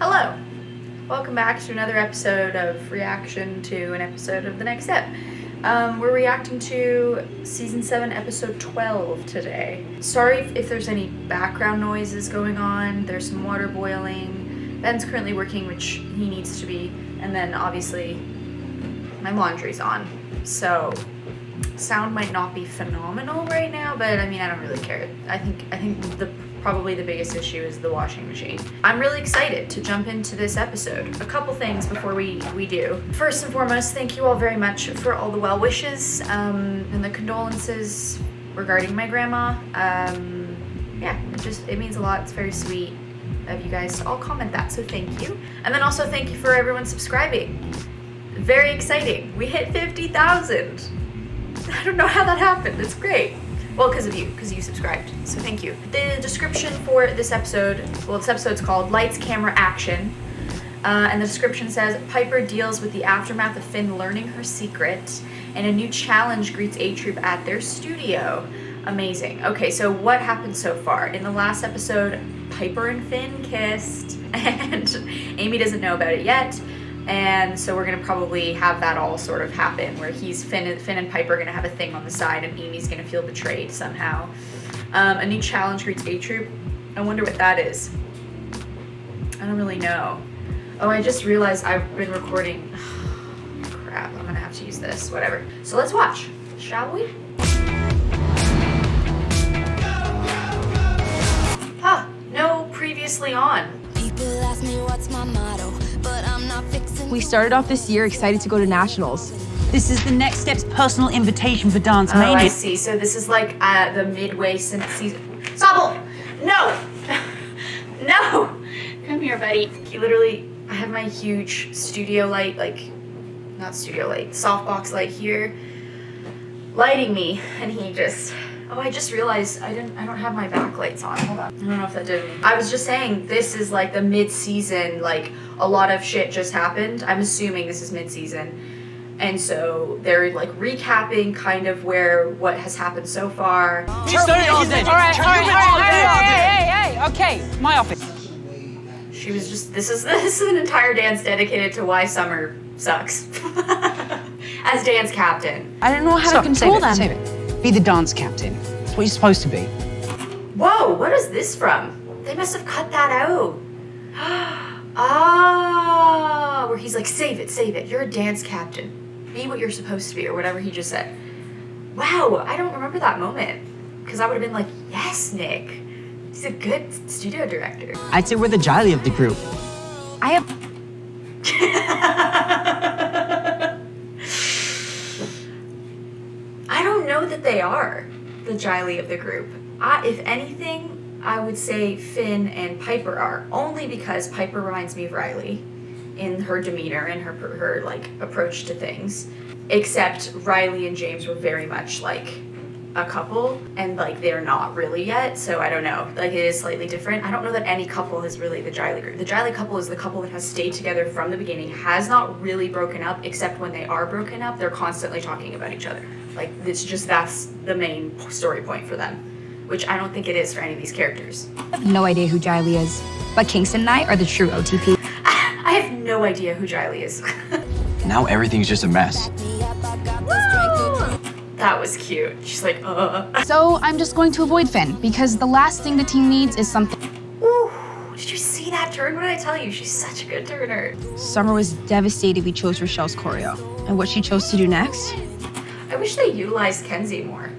Hello! Welcome back to another episode of reaction to an episode of The Next Step. We're reacting to Season 7, Episode 12 today. Sorry if there's any background noises going on. There's some water boiling. Ben's currently working, which he needs to be. And then, obviously, my laundry's on. So, sound might not be phenomenal right now, but I mean, I don't really care. I think probably the biggest issue is the washing machine. I'm really excited to jump into this episode. A couple things before we do. First and foremost, thank you all very much for all the well wishes and the condolences regarding my grandma. Yeah, it means a lot. It's very sweet of you guys to all comment that, so thank you. And then also thank you for everyone subscribing. Very exciting. We hit 50,000. I don't know how that happened. It's great. Well, because you subscribed, so thank you. The description for this episode, this episode's called Lights, Camera, Action. And the description says, Piper deals with the aftermath of Finn learning her secret, and a new challenge greets A-Troop at their studio. Amazing. Okay, so what happened so far? In the last episode, Piper and Finn kissed, and Amy doesn't know about it yet. And so we're gonna probably have that all sort of happen, where Finn and Piper are gonna have a thing on the side, and Amy's gonna feel betrayed somehow. A new challenge greets A-Troop. I wonder what that is. I don't really know. Oh, I just realized I've been recording. Crap, I'm gonna have to use this. Whatever. So let's watch, shall we? Huh, no previously on. People ask me what's my motto, but I'm not fixing. We started off this year excited to go to nationals. This is the Next Step's personal invitation for Dance Oh, Mania. I see. So this is like the midway since season. Stop! No! No! Come here, buddy. He literally, I have my huge studio light, not studio light, softbox light here, lighting me, and he just. Oh, I just realized I don't have my backlights on. Hold on. I don't know if that did anything. I was just saying this is like the mid-season, like a lot of shit just happened. I'm assuming this is mid-season. And so they're like recapping kind of what has happened so far. You started all day. All right. Hey, okay, my office. She was just, this is an entire dance dedicated to why summer sucks. As dance captain. I didn't know how to control them. Save it. Be the dance captain. That's what you're supposed to be. Whoa, what is this from? They must have cut that out. Ah, where he's like, save it. You're a dance captain. Be what you're supposed to be, or whatever he just said. Wow, I don't remember that moment. Because I would have been like, yes, Nick. He's a good studio director. I'd say we're the Jolly of the group. I have... I don't know that they are the Jiley of the group. If anything, I would say Finn and Piper are, only because Piper reminds me of Riley in her demeanor and her like approach to things. Except Riley and James were very much like a couple, and like they're not really yet, so I don't know. Like it is slightly different. I don't know that any couple is really the Jiley group. The Jiley couple is the couple that has stayed together from the beginning, has not really broken up, except when they are broken up, they're constantly talking about each other. Like it's just, that's the main story point for them, which I don't think it is for any of these characters. No idea who Jiley is, but Kingston and I are the true OTP. I have no idea who Jiley is. Now everything's just a mess. That was cute. She's like, So I'm just going to avoid Finn, because the last thing the team needs is something. Ooh, did you see that turn? What did I tell you? She's such a good turner. Summer was devastated we chose Rochelle's choreo, and what she chose to do next. I wish they utilized Kenzie more.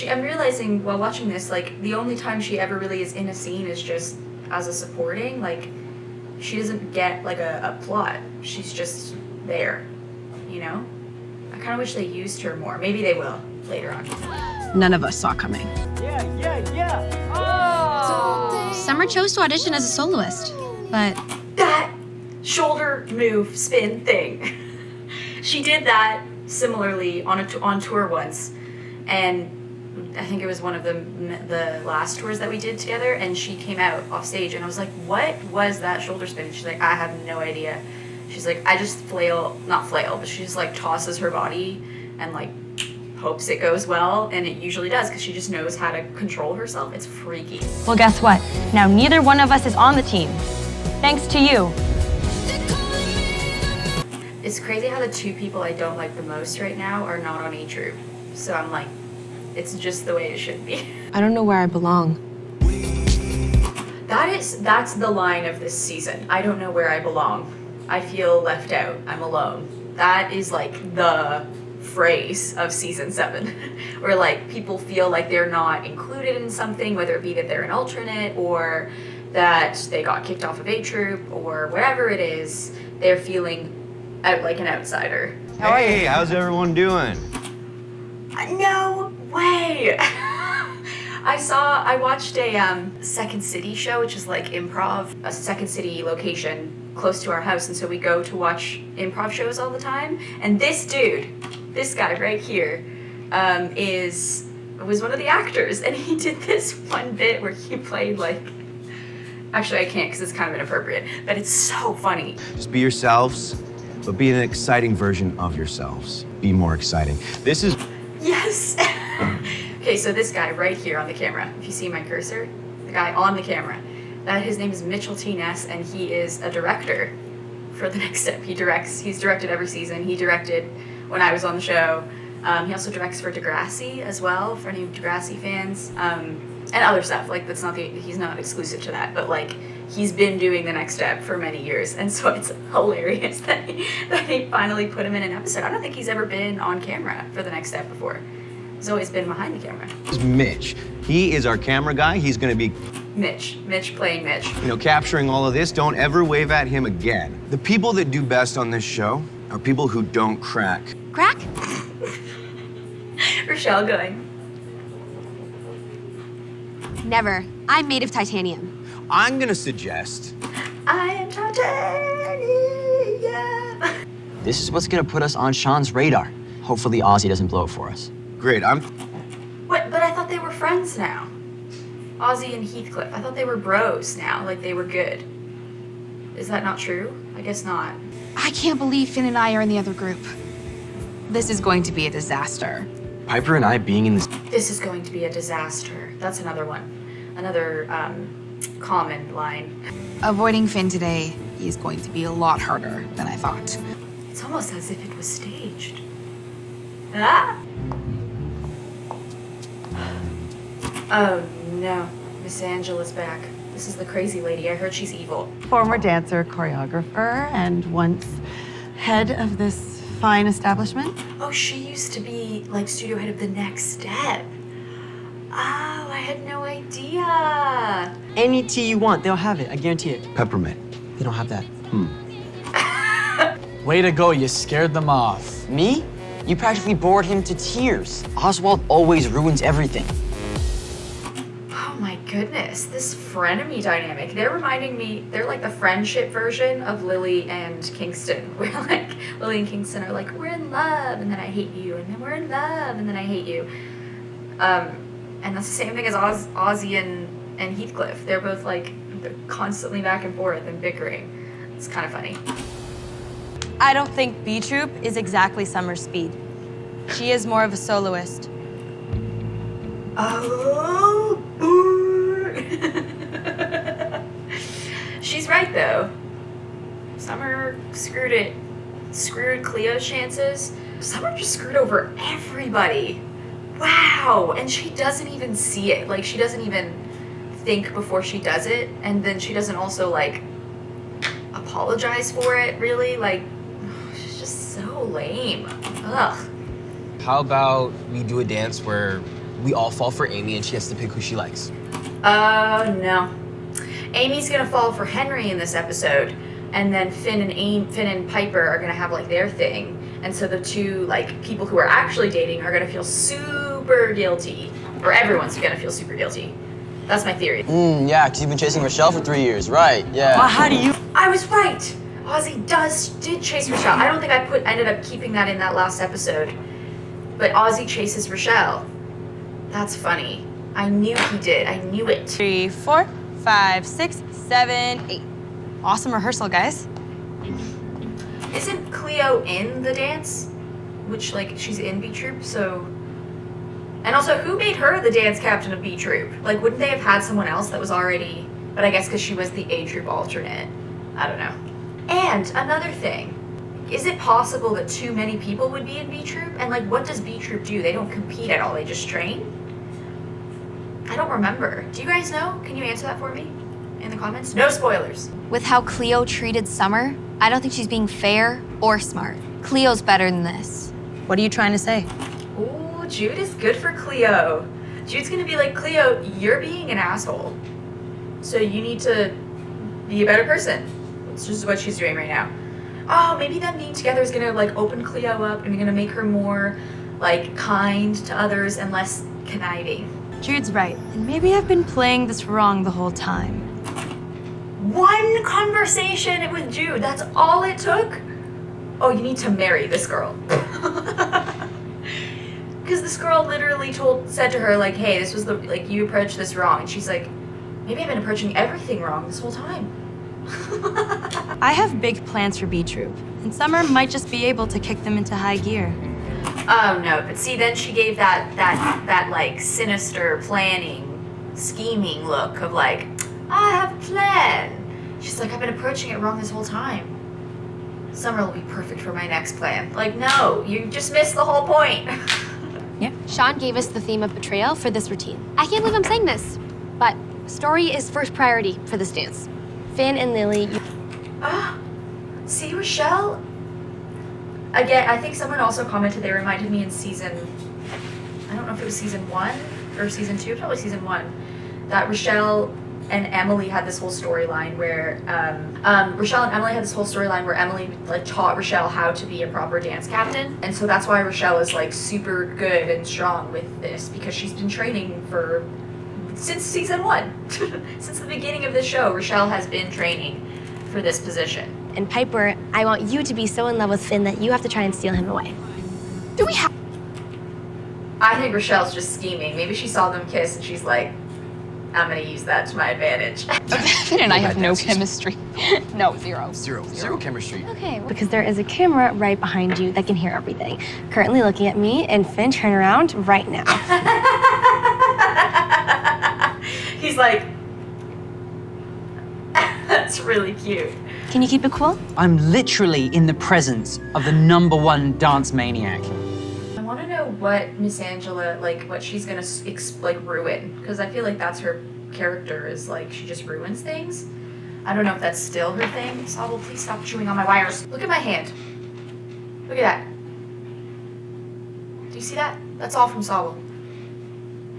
I'm realizing while watching this, like, the only time she ever really is in a scene is just as a supporting. Like, she doesn't get, like, a plot. She's just there, you know? I kind of wish they used her more. Maybe they will later on. None of us saw coming. Yeah. Oh! Summer chose to audition as a soloist, but... That shoulder move spin thing. She did that similarly on tour once, and I think it was one of the last tours that we did together, and she came out off stage and I was like, what was that shoulder spin? She's like, I have no idea. She's like, I just not flail, but she just like tosses her body and like hopes it goes well, and it usually does because she just knows how to control herself. It's freaky. Well, guess what? Now neither one of us is on the team. Thanks to you. It's crazy how the two people I don't like the most right now are not on A Troop. So I'm like, it's just the way it should be. I don't know where I belong. That's the line of this season. I don't know where I belong. I feel left out. I'm alone. That is like the phrase of season 7, where like people feel like they're not included in something, whether it be that they're an alternate or that they got kicked off of A Troop or whatever it is, they're feeling out like an outsider. Hey, how's everyone doing? No way! I watched a Second City show, which is like improv, a Second City location close to our house, and so we go to watch improv shows all the time. And this dude, this guy right here, was one of the actors, and he did this one bit where he played like, actually I can't because it's kind of inappropriate, but it's so funny. Just be yourselves, but be an exciting version of yourselves. Be more exciting. This is... Yes! Okay, so this guy right here on the camera, if you see my cursor, the guy on the camera, his name is Mitchell T. Ness, and he is a director for The Next Step. He's directed every season. He directed when I was on the show. He also directs for Degrassi as well, for any Degrassi fans, and other stuff. Like, he's not exclusive to that, but like, he's been doing The Next Step for many years, and so it's hilarious that they finally put him in an episode. I don't think he's ever been on camera for The Next Step before. He's always been behind the camera. This is Mitch. He is our camera guy. He's gonna be... Mitch playing Mitch. You know, capturing all of this. Don't ever wave at him again. The people that do best on this show are people who don't crack. Crack? Rochelle going. Never. I'm made of titanium. I'm gonna suggest... I am titanium. This is what's gonna put us on Sean's radar. Hopefully Ozzy doesn't blow it for us. Great, What? But I thought they were friends now. Ozzy and Heathcliff. I thought they were bros now. Like, they were good. Is that not true? I guess not. I can't believe Finn and I are in the other group. This is going to be a disaster. Piper and I being in this... This is going to be a disaster. That's another one. Another common line. Avoiding Finn today is going to be a lot harder than I thought. It's almost as if it was staged. Ah! Oh no, Miss Angela's back. This is the crazy lady. I heard she's evil. Former dancer, choreographer, and once head of this fine establishment. Oh, she used to be like studio head of The Next Step. Oh, I had no idea. Any tea you want, they'll have it. I guarantee it. Peppermint. They don't have that. Way to go, you scared them off. Me? You practically bored him to tears. Oswald always ruins everything. Oh my goodness, this frenemy dynamic. They're reminding me, they're like the friendship version of Lily and Kingston. Where like, Lily and Kingston are like, we're in love, and then I hate you, and then we're in love, and then I hate you. And that's the same thing as Ozzy and Heathcliff. They're both like, they're constantly back and forth and bickering. It's kind of funny. I don't think B Troop is exactly Summer's speed. She is more of a soloist. Oh, she's right though. Summer screwed Cleo's chances. Summer just screwed over everybody. Wow, and she doesn't even see it. Like, she doesn't even think before she does it, and then she doesn't also like apologize for it, really. Like, she's just so lame. Ugh. How about we do a dance where we all fall for Amy and she has to pick who she likes? No. Amy's gonna fall for Henry in this episode, and then Finn and Piper are gonna have like their thing, and so the two like people who are actually dating are gonna feel super guilty, or everyone's gonna feel super guilty. That's my theory. Yeah, because you've been chasing Rochelle for 3 years, right? Yeah. Well, how do you... I was right. Ozzy did chase Rochelle. I don't think I ended up keeping that in that last episode, but Ozzy chases Rochelle. That's funny. I knew he did. I knew it. 3, 4, 5, 6, 7, 8. Awesome rehearsal, guys. Isn't Cleo in the dance? Which, like, she's in B Troop, so... And also, who made her the dance captain of B Troop? Like, wouldn't they have had someone else that was already... But I guess because she was the A Troop alternate. I don't know. And another thing, is it possible that too many people would be in B Troop? And like, what does B Troop do? They don't compete at all, they just train? I don't remember. Do you guys know? Can you answer that for me in the comments? No spoilers. With how Cleo treated Summer, I don't think she's being fair or smart. Cleo's better than this. What are you trying to say? Ooh, Jude is good for Cleo. Jude's gonna be like, Cleo, you're being an asshole. So you need to be a better person. It's just what she's doing right now. Oh, maybe them being together is gonna like open Cleo up and gonna make her more like kind to others and less conniving. Jude's right. And maybe I've been playing this wrong the whole time. One conversation with Jude, that's all it took? Oh, you need to marry this girl. Because this girl literally said to her, like, hey, this was like, you approached this wrong. And she's like, maybe I've been approaching everything wrong this whole time. I have big plans for B Troop, and Summer might just be able to kick them into high gear. Oh no, but see, then she gave that like sinister planning, scheming look of like, I have a plan. She's like, I've been approaching it wrong this whole time. Summer will be perfect for my next plan. Like, no, you just missed the whole point. Yeah. Sean gave us the theme of betrayal for this routine. I can't believe I'm saying this, but story is first priority for this dance. Finn and Lily. See, Rochelle? Again, I think someone also commented they reminded me in season, I don't know if it was season 1 or season 2, probably season 1, that Rochelle and Emily had this whole storyline where Emily like taught Rochelle how to be a proper dance captain, and so that's why Rochelle is like super good and strong with this, because she's been training since season 1. Since the beginning of this show, Rochelle has been training for this position. And Piper, I want you to be so in love with Finn that you have to try and steal him away. Do we have? I think Rochelle's just scheming. Maybe she saw them kiss and she's like, I'm gonna use that to my advantage. Finn and I have no chemistry. No, zero. Zero chemistry. Okay, because there is a camera right behind you that can hear everything. Currently looking at me, and Finn, turn around right now. He's like, that's really cute. Can you keep it cool? I'm literally in the presence of the #1 dance maniac. I want to know what Miss Angela, like, what she's gonna ruin, because I feel like that's her character, is like she just ruins things. I don't know if that's still her thing. Sobble, please stop chewing on my wires. Look at my hand. Look at that. Do you see that? That's all from Sobble.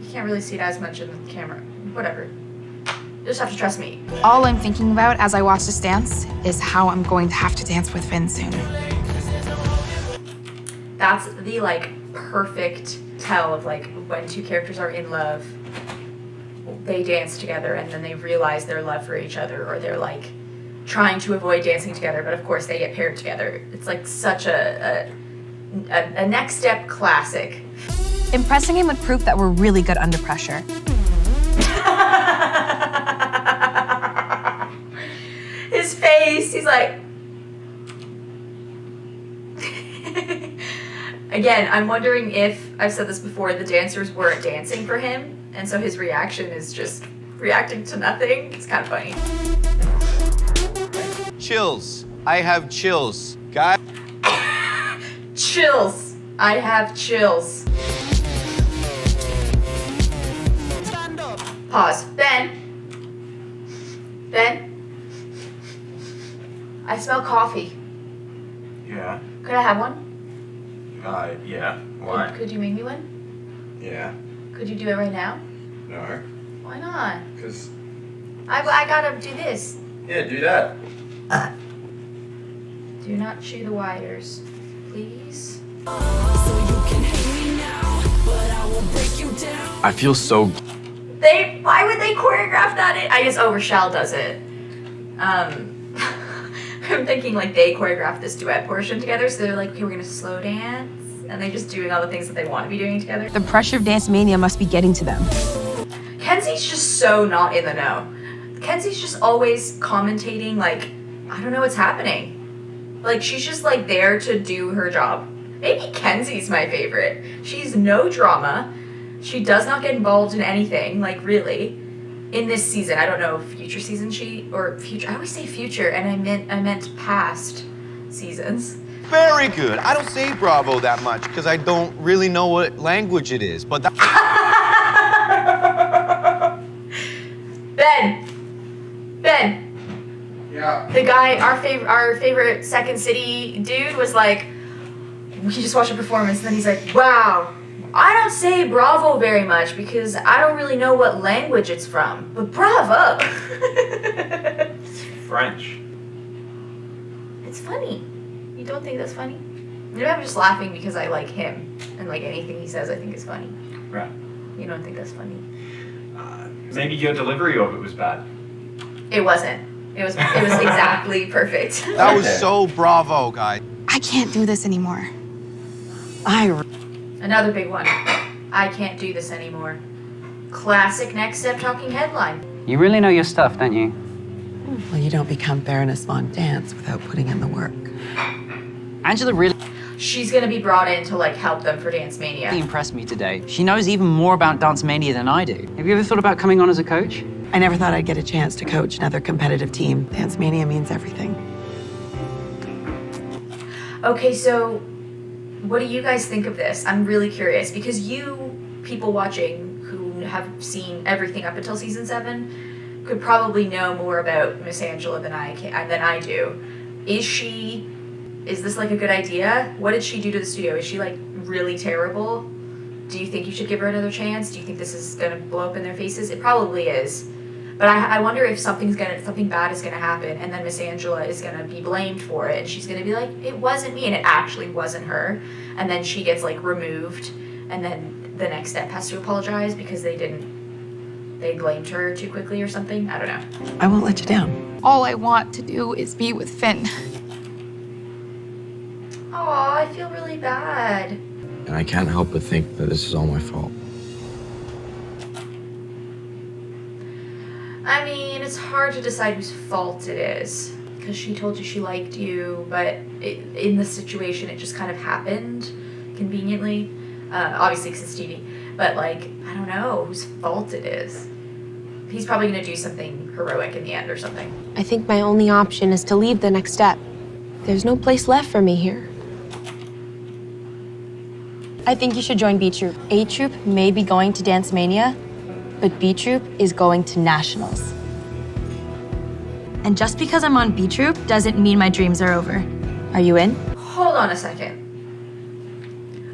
You can't really see it as much in the camera. Whatever. You just have to trust me. All I'm thinking about as I watch this dance is how I'm going to have to dance with Finn soon. That's the like perfect tell of like when two characters are in love, they dance together and then they realize their love for each other, or they're like trying to avoid dancing together, but of course they get paired together. It's like such a next step classic. Impressing him would prove that we're really good under pressure. His face, he's like... Again, I'm wondering if, I've said this before, the dancers weren't dancing for him, and so his reaction is just reacting to nothing. It's kind of funny. Chills. I have chills. Guys. Chills. I have chills. Pause. Ben. I smell coffee. Yeah. Could I have one? Yeah. Why? Could you make me one? Yeah. Could you do it right now? No. Why not? Because... I gotta do this. Yeah, do that. Do not chew the wires, please. I feel so... Why would they choreograph that? I guess Rochelle does it. I'm thinking like they choreographed this duet portion together, so they're like, okay, we're gonna slow dance, and they're just doing all the things that they want to be doing together. The pressure of dance mania must be getting to them. Kenzie's just so not in the know. Kenzie's just always commentating like, I don't know what's happening. Like, she's just like there to do her job. Maybe Kenzie's my favorite. She's no drama. She does not get involved in anything, like really. in this season. I don't know future season I always say future, and I meant past seasons. Very good. I don't say bravo that much because I don't really know what language it is, but Ben. Yeah. The guy, our favorite Second City dude, was like, we just watched a performance, and then he's like, wow, I don't say bravo very much because I don't really know what language it's from, but bravo. It's French. It's funny. You don't think that's funny? Maybe I'm just laughing because I like him, and like anything he says I think is funny. Right. You don't think that's funny? Maybe your delivery of it was bad. It wasn't. It was exactly perfect. that was so bravo, guys. I can't do this anymore. Another big one. I can't do this anymore. Classic Next Step talking headline. You really know your stuff, don't you? Well, you don't become Baroness Von Dance without putting in the work. Angela really She's gonna be brought in to like help them for Dance Mania. impressed me today. She knows even more about Dance Mania than I do. Have you ever thought about coming on as a coach? I never thought I'd get a chance to coach another competitive team. Dance Mania means everything. Okay, so what do you guys think of this? I'm really curious because you people watching who have seen everything up until season 7 could probably know more about Miss Angela than I do. Is this like a good idea? What did she do to the studio? Is she like really terrible? Do you think you should give her another chance? Do you think this is gonna blow up in their faces? It probably is. But I wonder if something bad is gonna happen, and then Miss Angela is gonna be blamed for it, and she's gonna be like, it wasn't me, and it actually wasn't her. And then she gets like removed, and then the Next Step has to apologize because they blamed her too quickly or something. I don't know. I won't let you down. All I want to do is be with Finn. Aw, I feel really bad. And I can't help but think that this is all my fault. I mean, it's hard to decide whose fault it is. Because she told you she liked you, but in the situation, it just kind of happened conveniently. Obviously, because it's TV. But, like, I don't know whose fault it is. He's probably going to do something heroic in the end or something. I think my only option is to leave the Next Step. There's no place left for me here. I think you should join B Troop. A Troop may be going to Dance Mania, but B Troop is going to Nationals. And just because I'm on B Troop doesn't mean my dreams are over. Are you in? Hold on a second.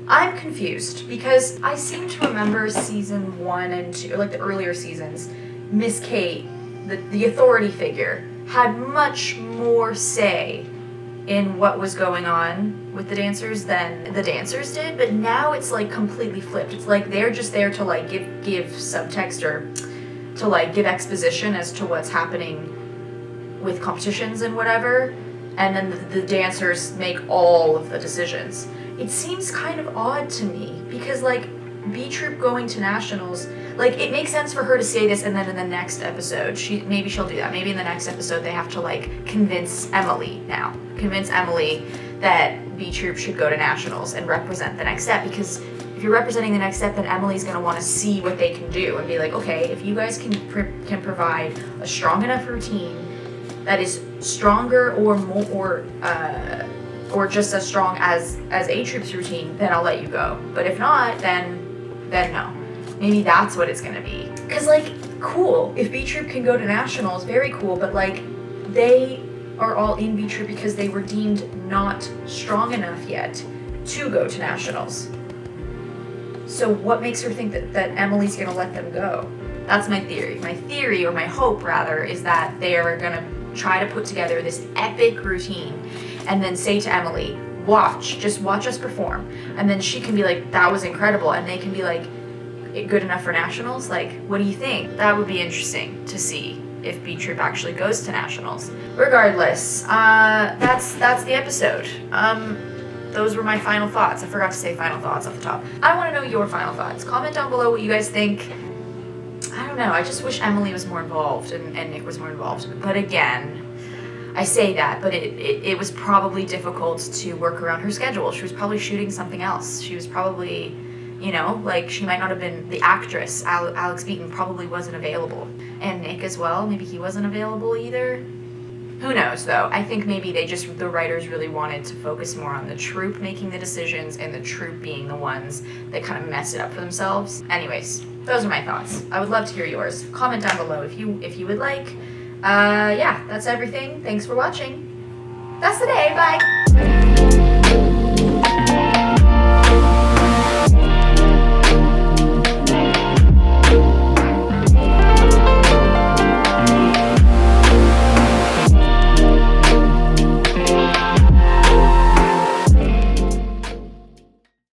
I'm confused because I seem to remember season 1 and 2, like the earlier seasons, Miss Kate, the authority figure, had much more say in what was going on with the dancers than the dancers did, but now it's like completely flipped. It's like they're just there to like give subtext or to like give exposition as to what's happening with competitions and whatever, and then the dancers make all of the decisions. It seems kind of odd to me because like B Troop going to Nationals, like it makes sense for her to say this, and then in the next episode maybe she'll do that. Maybe in the next episode they have to like convince Emily that B Troop should go to Nationals and represent the Next Step, because if you're representing the Next Step, then Emily's going to want to see what they can do and be like, okay, if you guys can provide a strong enough routine that is stronger or more or just as strong as A Troop's routine, then I'll let you go. But if not, then no. Maybe that's what it's gonna be. Cause like, cool, if B Troop can go to Nationals, very cool, but like, they are all in B Troop because they were deemed not strong enough yet to go to Nationals. So what makes her think that Emily's gonna let them go? That's my theory. My theory, or my hope rather, is that they are gonna try to put together this epic routine and then say to Emily, just watch us perform. And then she can be like, that was incredible. And they can be like, good enough for Nationals? Like, what do you think? That would be interesting to see if B Troop actually goes to Nationals. Regardless, that's the episode. Those were my final thoughts. I forgot to say final thoughts off the top. I want to know your final thoughts. Comment down below what you guys think. I don't know, I just wish Emily was more involved and Nick was more involved. But again, I say that, but it was probably difficult to work around her schedule. She was probably shooting something else. She was probably You know, like she might not have been the actress. Alex Beaton probably wasn't available. And Nick as well, maybe he wasn't available either. Who knows though? I think maybe the writers really wanted to focus more on the troupe making the decisions and the troupe being the ones that kind of mess it up for themselves. Anyways, those are my thoughts. I would love to hear yours. Comment down below if you would like. Yeah, that's everything. Thanks for watching. That's the day. Bye.